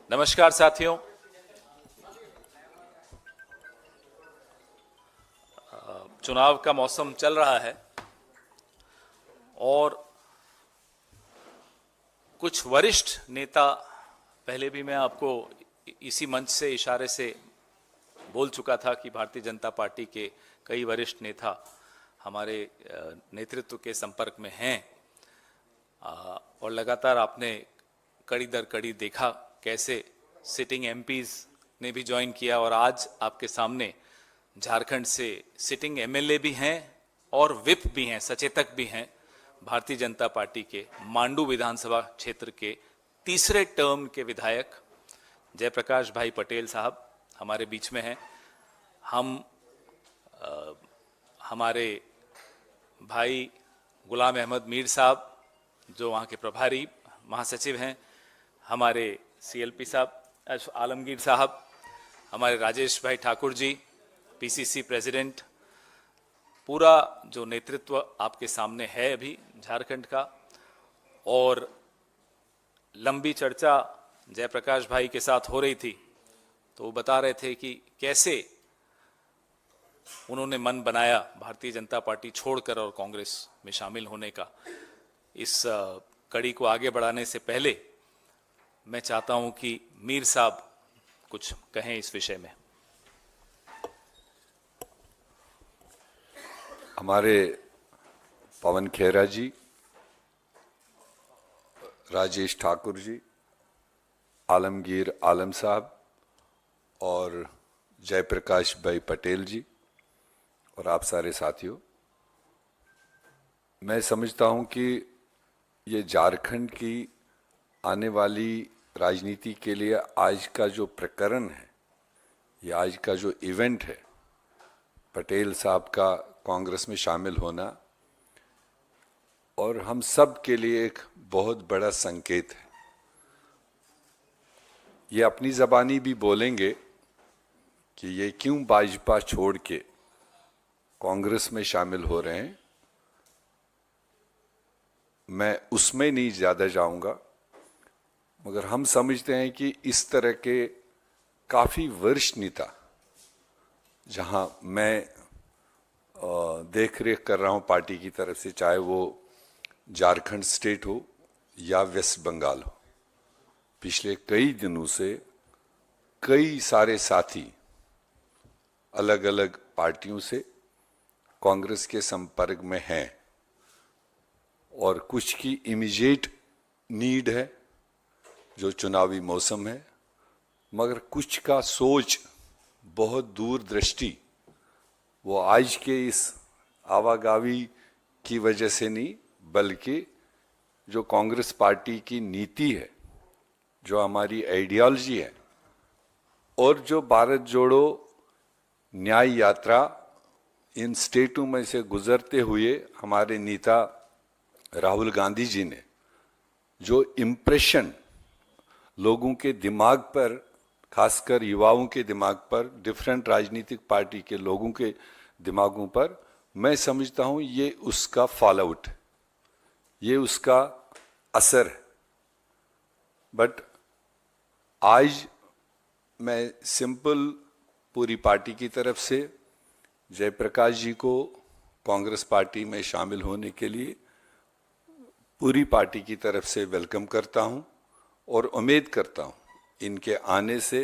नमस्कार साथियों। चुनाव का मौसम चल रहा है और कुछ वरिष्ठ नेता, पहले भी मैं आपको इसी मंच से इशारे से बोल चुका था कि भारतीय जनता पार्टी के कई वरिष्ठ नेता हमारे नेतृत्व के संपर्क में हैं और लगातार आपने कड़ी दर कड़ी देखा कैसे सिटिंग एमपीज ने भी ज्वाइन किया और आज आपके सामने झारखंड से सिटिंग एमएलए भी हैं और विप भी हैं, सचेतक भी हैं। भारतीय जनता पार्टी के मांडू विधानसभा क्षेत्र के तीसरे टर्म के विधायक जयप्रकाश भाई पटेल साहब हमारे बीच में हैं। हमारे भाई गुलाम अहमद मीर साहब जो वहाँ के प्रभारी महासचिव हैं, हमारे सीएलपी साहब आलमगीर साहब, हमारे राजेश भाई ठाकुर जी पीसीसी प्रेसिडेंट, पूरा जो नेतृत्व आपके सामने है अभी झारखंड का। और लंबी चर्चा जयप्रकाश भाई के साथ हो रही थी तो वो बता रहे थे कि कैसे उन्होंने मन बनाया भारतीय जनता पार्टी छोड़कर और कांग्रेस में शामिल होने का। इस कड़ी को आगे बढ़ाने से पहले मैं चाहता हूं कि मीर साहब कुछ कहें इस विषय में। हमारे पवन खेरा जी, राजेश ठाकुर जी, आलमगीर आलम साहब और जयप्रकाश भाई पटेल जी और आप सारे साथियों, मैं समझता हूं कि ये झारखंड की आने वाली राजनीति के लिए आज का जो प्रकरण है, ये आज का जो इवेंट है, पटेल साहब का कांग्रेस में शामिल होना और हम सब के लिए एक बहुत बड़ा संकेत है। ये अपनी ज़बानी भी बोलेंगे कि ये क्यों भाजपा छोड़ के कांग्रेस में शामिल हो रहे हैं। मैं उसमें नहीं ज़्यादा जाऊंगा, मगर हम समझते हैं कि इस तरह के काफ़ी वरिष्ठ नेता, जहां मैं देख रेख कर रहा हूं पार्टी की तरफ से, चाहे वो झारखंड स्टेट हो या वेस्ट बंगाल हो, पिछले कई दिनों से कई सारे साथी अलग अलग पार्टियों से कांग्रेस के संपर्क में हैं और कुछ की इमीडिएट नीड है जो चुनावी मौसम है, मगर कुछ का सोच बहुत दूरदृष्टि वो आज के इस आवागावी की वजह से नहीं, बल्कि जो कांग्रेस पार्टी की नीति है, जो हमारी आइडियोलॉजी है और जो भारत जोड़ो न्याय यात्रा इन स्टेटों में से गुजरते हुए हमारे नेता राहुल गांधी जी ने जो इम्प्रेशन लोगों के दिमाग पर, खासकर युवाओं के दिमाग पर, डिफरेंट राजनीतिक पार्टी के लोगों के दिमागों पर, मैं समझता हूं ये उसका फॉल आउट है, ये उसका असर है। बट आज मैं सिंपल पूरी पार्टी की तरफ से जयप्रकाश जी को कांग्रेस पार्टी में शामिल होने के लिए पूरी पार्टी की तरफ से वेलकम करता हूं और उम्मीद करता हूं इनके आने से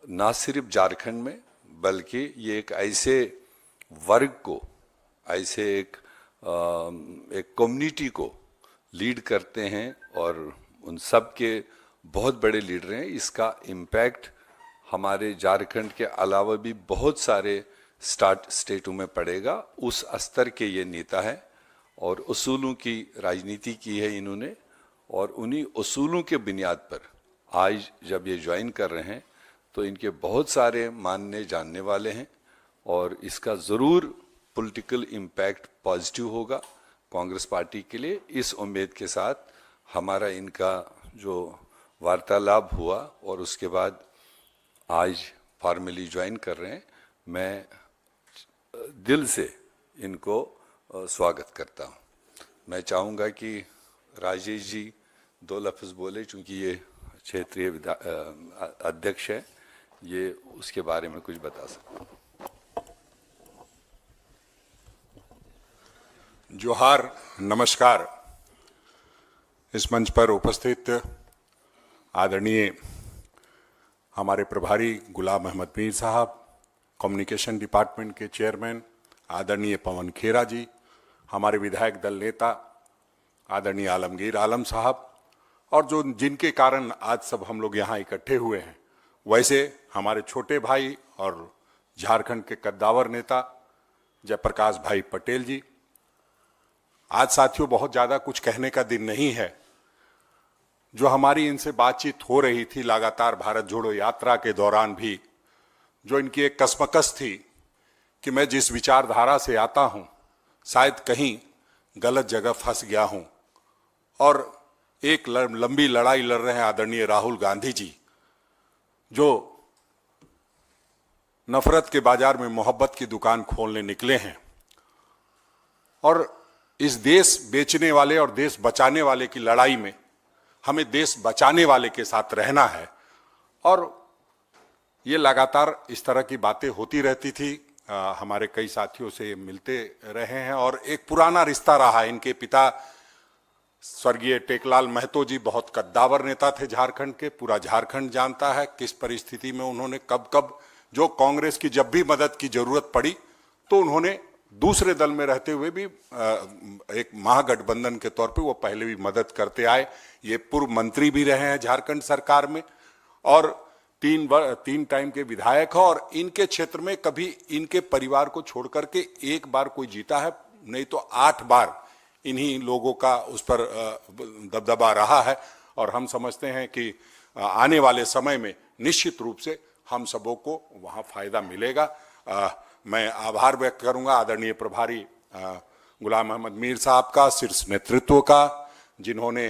ना सिर्फ झारखंड में, बल्कि ये एक ऐसे वर्ग को, ऐसे एक कम्युनिटी को लीड करते हैं और उन सब के बहुत बड़े लीडर हैं। इसका इम्पैक्ट हमारे झारखंड के अलावा भी बहुत सारे स्टेटों में पड़ेगा। उस स्तर के ये नेता है और उसूलों की राजनीति की है इन्होंने, और उन्हीं उसूलों के बुनियाद पर आज जब ये ज्वाइन कर रहे हैं तो इनके बहुत सारे मानने जानने वाले हैं और इसका ज़रूर पॉलिटिकल इम्पैक्ट पॉजिटिव होगा कांग्रेस पार्टी के लिए। इस उम्मीद के साथ हमारा इनका जो वार्तालाप हुआ और उसके बाद आज फॉर्मली ज्वाइन कर रहे हैं, मैं दिल से इनको स्वागत करता हूं। मैं चाहूँगा कि राजेश जी दो लफ्ज़ बोले, चूँकि ये क्षेत्रीय अध्यक्ष है, ये उसके बारे में कुछ बता सकते हैं। जोहार, नमस्कार। इस मंच पर उपस्थित आदरणीय हमारे प्रभारी गुलाम अहमद मीर साहब, कम्युनिकेशन डिपार्टमेंट के चेयरमैन आदरणीय पवन खेरा जी, हमारे विधायक दल नेता आदरणीय आलमगीर आलम साहब, और जो जिनके कारण आज सब हम लोग यहाँ इकट्ठे हुए हैं, वैसे हमारे छोटे भाई और झारखंड के कद्दावर नेता जयप्रकाश भाई पटेल जी। आज साथियों बहुत ज़्यादा कुछ कहने का दिन नहीं है। जो हमारी इनसे बातचीत हो रही थी लगातार भारत जोड़ो यात्रा के दौरान भी, जो इनकी एक कसमकस थी कि मैं जिस विचारधारा से आता हूं शायद कहीं गलत जगह फंस गया हूं, और एक लंबी लड़ाई लड़ रहे हैं आदरणीय राहुल गांधी जी, जो नफरत के बाजार में मोहब्बत की दुकान खोलने निकले हैं। और इस देश बेचने वाले और देश बचाने वाले की लड़ाई में हमें देश बचाने वाले के साथ रहना है। और ये लगातार इस तरह की बातें होती रहती थी। हमारे कई साथियों से मिलते रहे हैं और एक पुराना रिश्ता रहा है। इनके पिता स्वर्गीय टेकलाल महतो जी बहुत कद्दावर नेता थे झारखंड के। पूरा झारखंड जानता है किस परिस्थिति में उन्होंने कब कब, जो कांग्रेस की जब भी मदद की जरूरत पड़ी तो उन्होंने दूसरे दल में रहते हुए भी एक महागठबंधन के तौर पे वो पहले भी मदद करते आए। ये पूर्व मंत्री भी रहे हैं झारखंड सरकार में और तीन टाइम के विधायक हैं। और इनके क्षेत्र में कभी इनके परिवार को छोड़ करके एक बार कोई जीता है, नहीं तो 8 बार इन्हीं लोगों का उस पर दबदबा रहा है। और हम समझते हैं कि आने वाले समय में निश्चित रूप से हम सबों को वहाँ फायदा मिलेगा। मैं आभार व्यक्त करूंगा आदरणीय प्रभारी गुलाम अहमद मीर साहब का, शीर्ष नेतृत्व का, जिन्होंने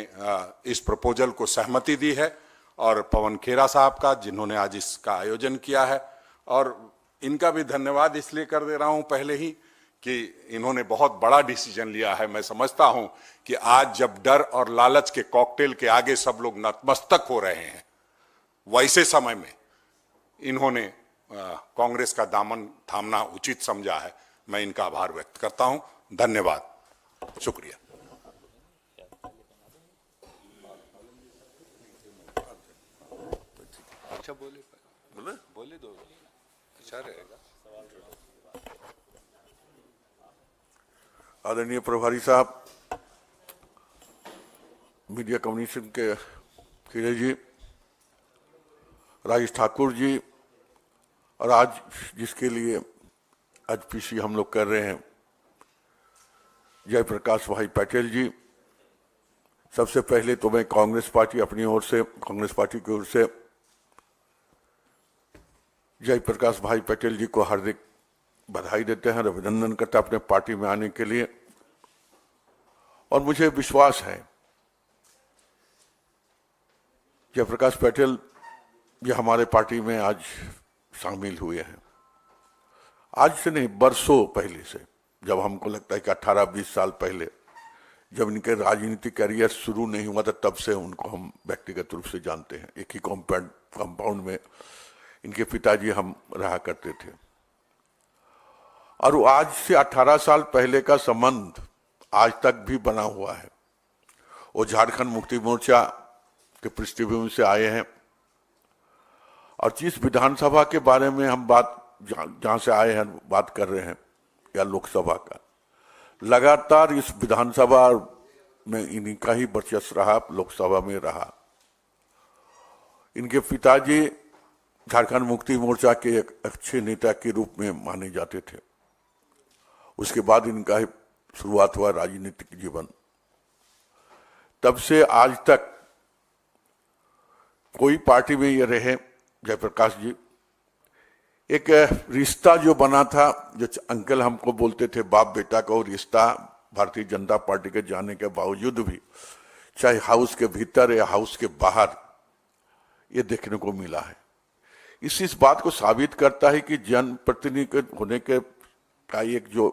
इस प्रपोजल को सहमति दी है, और पवन खेरा साहब का, जिन्होंने आज इसका आयोजन किया है। और इनका भी धन्यवाद इसलिए कर दे रहा हूं पहले ही कि इन्होंने बहुत बड़ा डिसीजन लिया है। मैं समझता हूं कि आज जब डर और लालच के कॉकटेल के आगे सब लोग नतमस्तक हो रहे हैं, वैसे समय में इन्होंने कांग्रेस का दामन थामना उचित समझा है। मैं इनका आभार व्यक्त करता हूं। धन्यवाद, शुक्रिया। अच्छा बोले दो, अच्छा रहेगा। आदरणीय प्रभारी साहब, मीडिया कम्युनिकेशन के खीरे जी, राजेश ठाकुर जी, और आज जिसके लिए आज पीसी हम लोग कर रहे हैं, जयप्रकाश भाई पटेल जी। सबसे पहले तो मैं कांग्रेस पार्टी अपनी ओर से, कांग्रेस पार्टी की ओर से जयप्रकाश भाई पटेल जी को हार्दिक बधाई देते हैं, अभिनंदन करते हैं अपने पार्टी में आने के लिए। और मुझे विश्वास है जयप्रकाश पटेल ये हमारे पार्टी में आज शामिल हुए हैं। आज से नहीं, बरसों पहले से, जब हमको लगता है कि 18-20 साल पहले जब इनके राजनीतिक करियर शुरू नहीं हुआ था, तब से उनको हम व्यक्तिगत रूप से जानते हैं। एक ही कंपाउंड में इनके पिताजी हम रहा करते थे। और आज से 18 साल पहले का संबंध आज तक भी बना हुआ है। वो झारखंड मुक्ति मोर्चा के पृष्ठभूमि से आए हैं, और जिस विधानसभा के बारे में हम बात जहां से आए हैं बात कर रहे हैं, या लोकसभा का, लगातार इस विधानसभा में इन्हीं का ही वर्चस्व रहा, लोकसभा में रहा। इनके पिताजी झारखंड मुक्ति मोर्चा के एक अच्छे नेता के रूप में माने जाते थे। उसके बाद इनका शुरुआत हुआ राजनीतिक जीवन। तब से आज तक कोई पार्टी में ये रहे जयप्रकाश जी, एक रिश्ता जो बना था, जो अंकल हमको बोलते थे बाप बेटा का, वो रिश्ता भारतीय जनता पार्टी के जाने के बावजूद भी, चाहे हाउस के भीतर या हाउस के बाहर, ये देखने को मिला है। इस बात को साबित करता है कि जनप्रतिनिधि होने के का एक जो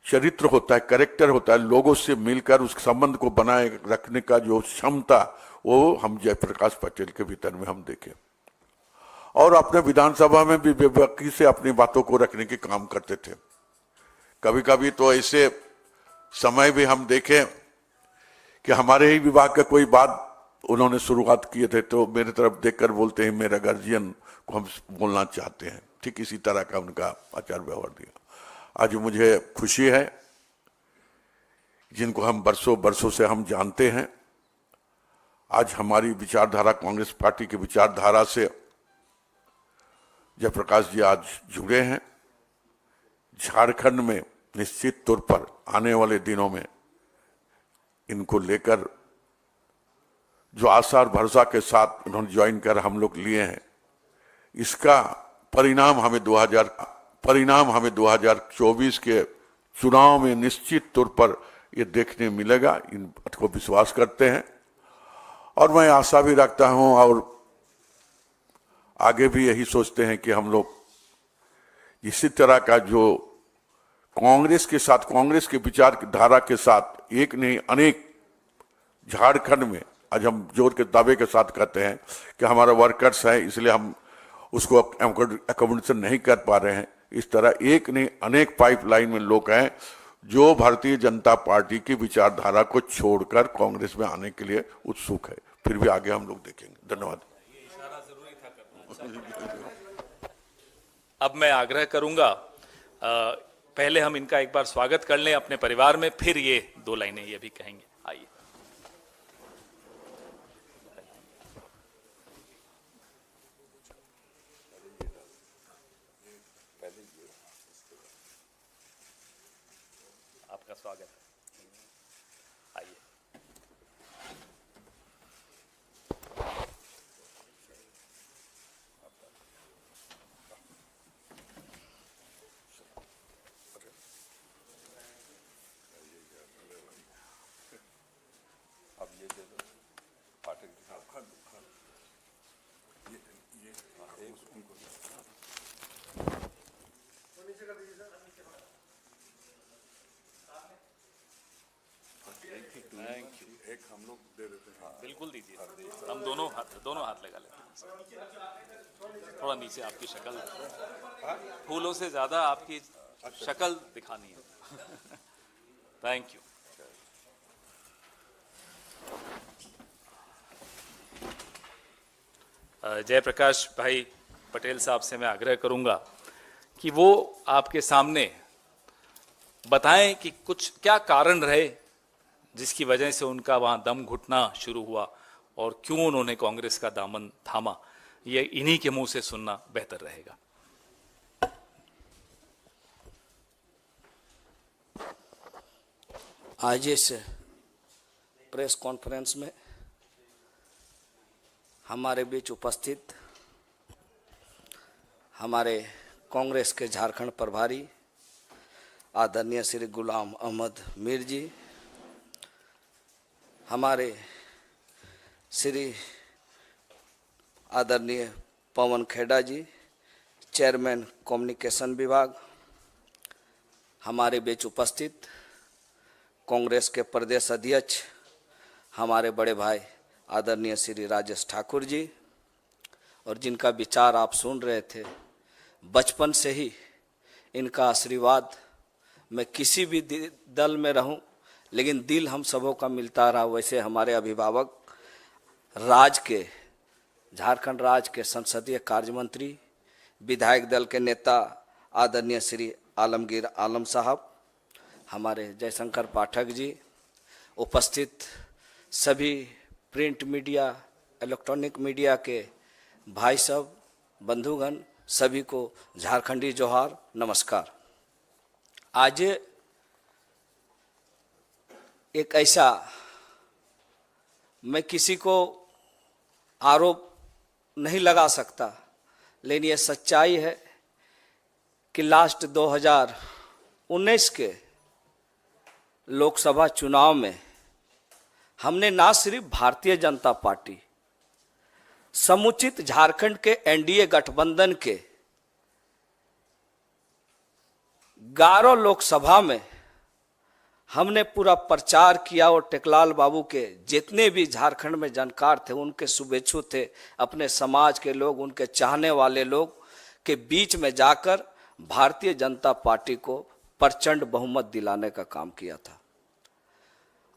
चरित्र होता है, कैरेक्टर होता है, लोगों से मिलकर उस संबंध को बनाए रखने का जो क्षमता, वो हम जयप्रकाश पटेल के भीतर में हम देखे। और अपने विधानसभा में भी बेबाकी से अपनी बातों को रखने के काम करते थे। कभी कभी तो ऐसे समय भी हम देखें कि हमारे ही विभाग का कोई बात उन्होंने शुरुआत किए थे तो मेरे तरफ देखकर बोलते हैं मेरा गार्जियन को हम बोलना चाहते हैं। ठीक इसी तरह का उनका आचार व्यवहार दिया। आज मुझे खुशी है, जिनको हम बरसों से हम जानते हैं, आज हमारी विचारधारा, कांग्रेस पार्टी की विचारधारा से जयप्रकाश जी आज जुड़े हैं। झारखंड में निश्चित तौर पर आने वाले दिनों में इनको लेकर जो आशा और भरोसा के साथ उन्होंने ज्वाइन कर हम लोग लिए हैं, इसका परिणाम हमें 2024 के चुनाव में निश्चित तौर पर ये देखने मिलेगा। इन बात को विश्वास करते हैं और मैं आशा भी रखता हूं और आगे भी यही सोचते हैं कि हम लोग इसी तरह का जो कांग्रेस के साथ, कांग्रेस के विचारधारा के साथ एक नहीं अनेक झारखंड में, आज हम जोर के दावे के साथ कहते हैं कि हमारा वर्कर्स है इसलिए हम उसको अकोमोडेशन नहीं कर पा रहे हैं, इस तरह एक नहीं अनेक पाइपलाइन में लोग हैं जो भारतीय जनता पार्टी की विचारधारा को छोड़कर कांग्रेस में आने के लिए उत्सुक है। फिर भी आगे हम लोग देखेंगे। धन्यवाद। अब मैं आग्रह करूंगा, पहले हम इनका एक बार स्वागत कर लें अपने परिवार में, फिर ये 2 लाइनें ये भी कहेंगे। आइए। आपका स्वागत है, आइए। अब ये दे दो पाठक एक हम लोग दे देते हैं। बिल्कुल दीजिए, हम दोनों हाथ लगा लेते हैं। थोड़ा नीचे, आपकी शक्ल, फूलों से ज्यादा आपकी शक्ल दिखानी है। Thank you. जयप्रकाश भाई पटेल साहब से मैं आग्रह करूंगा कि वो आपके सामने बताएं कि कुछ क्या कारण रहे जिसकी वजह से उनका वहां दम घुटना शुरू हुआ और क्यों उन्होंने कांग्रेस का दामन थामा। ये इन्हीं के मुंह से सुनना बेहतर रहेगा। आज इस प्रेस कॉन्फ्रेंस में हमारे बीच उपस्थित हमारे कांग्रेस के झारखंड प्रभारी आदरणीय श्री गुलाम अहमद मीर जी, हमारे श्री आदरणीय पवन खेड़ा जी, चेयरमैन कम्युनिकेशन विभाग, हमारे बीच उपस्थित कांग्रेस के प्रदेश अध्यक्ष हमारे बड़े भाई आदरणीय श्री राजेश ठाकुर जी, और जिनका विचार आप सुन रहे थे, बचपन से ही इनका आशीर्वाद, मैं किसी भी दल में रहूं लेकिन दिल हम सबों का मिलता रहा। वैसे हमारे अभिभावक झारखंड राज्य के संसदीय कार्य मंत्री, विधायक दल के नेता आदरणीय श्री आलमगीर आलम साहब, हमारे जयशंकर पाठक जी, उपस्थित सभी प्रिंट मीडिया, इलेक्ट्रॉनिक मीडिया के भाई सब, बंधुगण, सभी को झारखंडी जोहार, नमस्कार। आज एक ऐसा, मैं किसी को आरोप नहीं लगा सकता, लेकिन ये सच्चाई है कि लास्ट 2019 के लोकसभा चुनाव में हमने ना सिर्फ भारतीय जनता पार्टी, समुचित झारखंड के एनडीए गठबंधन के 11 लोकसभा में हमने पूरा प्रचार किया और टेकलाल बाबू के जितने भी झारखंड में जानकार थे, उनके शुभेच्छु थे, अपने समाज के लोग, उनके चाहने वाले लोग के बीच में जाकर भारतीय जनता पार्टी को प्रचंड बहुमत दिलाने का काम किया था।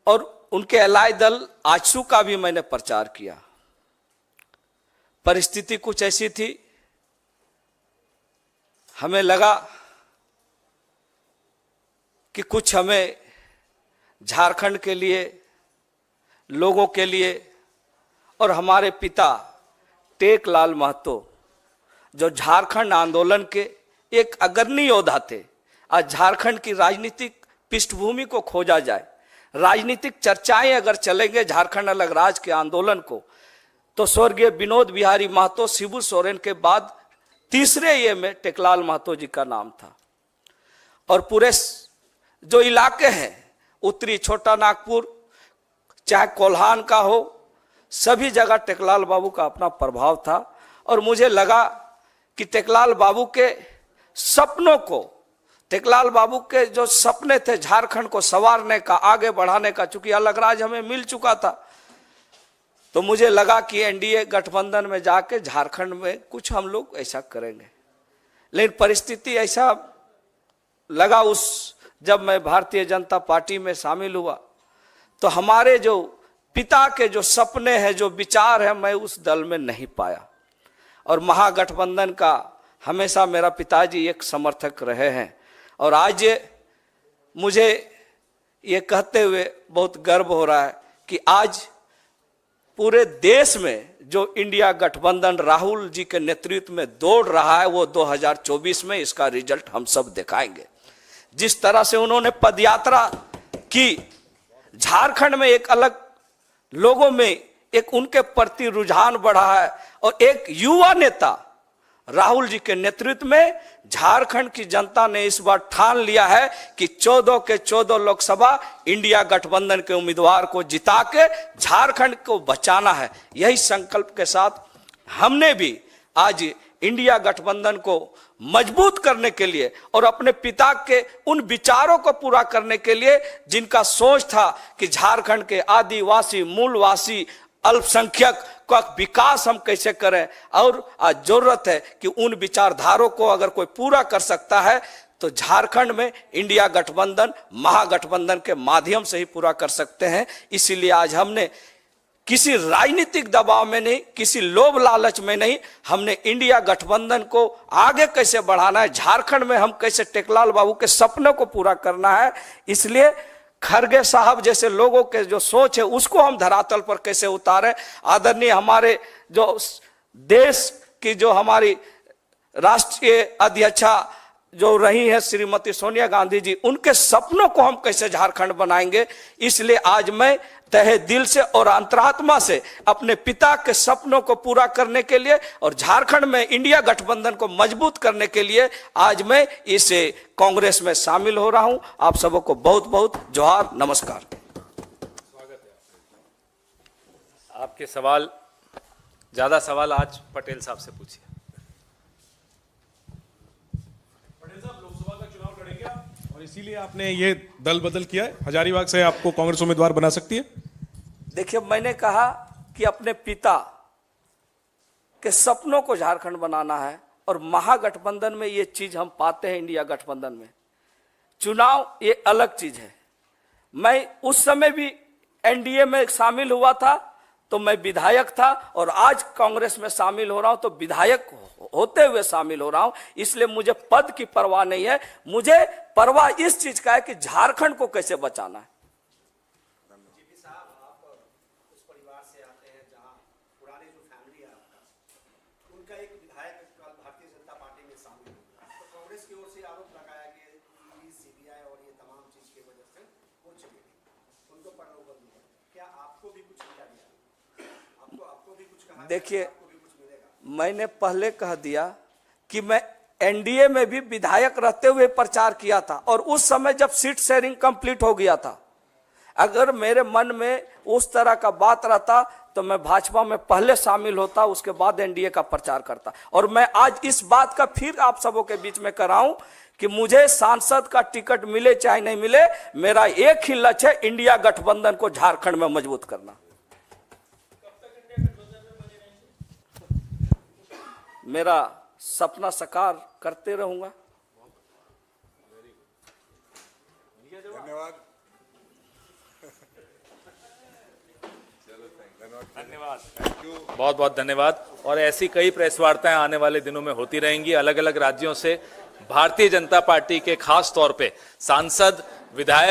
और उनके अलाय दल आजसू का भी मैंने प्रचार किया। परिस्थिति कुछ ऐसी थी, हमें लगा कि कुछ हमें झारखंड के लिए, लोगों के लिए, और हमारे पिता टेकलाल महतो जो झारखंड आंदोलन के एक अग्रणी योद्धा थे, आज झारखंड की राजनीतिक पृष्ठभूमि को खोजा जाए, राजनीतिक चर्चाएं अगर चलेंगे झारखंड अलग राज के आंदोलन को, तो स्वर्गीय विनोद बिहारी महतो, शिबू सोरेन के बाद तीसरे ये में टेकलाल महतो जी का नाम था। और पूरे जो इलाके हैं, उत्तरी छोटा नागपुर चाहे कोल्हान का हो, सभी जगह टेकलाल बाबू का अपना प्रभाव था। और मुझे लगा कि टेकलाल बाबू के सपनों को, टेकलाल बाबू के जो सपने थे झारखंड को संवारने का, आगे बढ़ाने का, चूंकि अलग राज हमें मिल चुका था, तो मुझे लगा कि एनडीए गठबंधन में जाके झारखंड में कुछ हम लोग ऐसा करेंगे। लेकिन परिस्थिति ऐसा लगा, जब मैं भारतीय जनता पार्टी में शामिल हुआ, तो हमारे जो पिता के जो सपने हैं, जो विचार है, मैं उस दल में नहीं पाया। और महागठबंधन का हमेशा मेरा पिताजी एक समर्थक रहे हैं। और आज मुझे ये कहते हुए बहुत गर्व हो रहा है कि आज पूरे देश में जो इंडिया गठबंधन राहुल जी के नेतृत्व में दौड़ रहा है, वो 2024 में इसका रिजल्ट हम सब दिखाएंगे। जिस तरह से उन्होंने पदयात्रा की, झारखंड में एक अलग, लोगों में एक उनके प्रति रुझान बढ़ा है। और एक युवा नेता राहुल जी के नेतृत्व में झारखंड की जनता ने इस बार ठान लिया है कि 14 के 14 लोकसभा इंडिया गठबंधन के उम्मीदवार को जिता के झारखंड को बचाना है। यही संकल्प के साथ हमने भी आज इंडिया गठबंधन को मजबूत करने के लिए और अपने पिता के उन विचारों को पूरा करने के लिए, जिनका सोच था कि झारखंड के आदिवासी, मूलवासी, अल्पसंख्यक का विकास हम कैसे करें, और आज जरूरत है कि उन विचारधारों को अगर कोई पूरा कर सकता है तो झारखंड में इंडिया गठबंधन, महागठबंधन के माध्यम से ही पूरा कर सकते हैं। इसीलिए आज हमने किसी राजनीतिक दबाव में नहीं, किसी लोभ लालच में नहीं, हमने इंडिया गठबंधन को आगे कैसे बढ़ाना है, झारखंड में हम कैसे टेकलाल बाबू के सपनों को पूरा करना है, इसलिए खरगे साहब जैसे लोगों के जो सोच है उसको हम धरातल पर कैसे उतारें। आदरणीय हमारे जो देश की जो हमारी राष्ट्रीय अध्यक्षा जो रही है श्रीमती सोनिया गांधी जी, उनके सपनों को हम कैसे झारखंड बनाएंगे। इसलिए आज मैं तहे दिल से और अंतरात्मा से अपने पिता के सपनों को पूरा करने के लिए और झारखंड में इंडिया गठबंधन को मजबूत करने के लिए आज मैं इस कांग्रेस में शामिल हो रहा हूं। आप सबको बहुत बहुत जोहार, नमस्कार। आपके सवाल, ज्यादा सवाल आज पटेल साहब से पूछिए। और इसीलिए आपने ये दल बदल किया है, हजारीबाग से आपको कांग्रेस उम्मीदवार बना सकती है? देखिए, मैंने कहा कि अपने पिता के सपनों को झारखंड बनाना है और महागठबंधन में ये चीज हम पाते हैं। इंडिया गठबंधन में चुनाव ये अलग चीज है। मैं उस समय भी एनडीए में शामिल हुआ था तो मैं विधायक था, और आज कांग्रेस में शामिल हो रहा हूं तो विधायक होते हुए शामिल हो रहा हूं। इसलिए मुझे पद की परवाह नहीं है, मुझे परवाह इस चीज का है कि झारखंड को कैसे बचाना है। देखिए, मैंने पहले कह दिया कि मैं एनडीए में भी विधायक रहते हुए प्रचार किया था, और उस समय जब सीट शेयरिंग कंप्लीट हो गया था, अगर मेरे मन में उस तरह का बात रहता तो मैं भाजपा में पहले शामिल होता, उसके बाद एनडीए का प्रचार करता। और मैं आज इस बात का फिर आप सबों के बीच में कराऊं कि मुझे सांसद का टिकट मिले चाहे नहीं मिले, मेरा एक ही लक्ष्य है, इंडिया गठबंधन को झारखंड में मजबूत करना। मेरा सपना साकार करते रहूंगा। धन्यवाद, बहुत बहुत धन्यवाद। और ऐसी कई प्रेस वार्ताएं आने वाले दिनों में होती रहेंगी अलग अलग राज्यों से। भारतीय जनता पार्टी के खास तौर पे सांसद, विधायक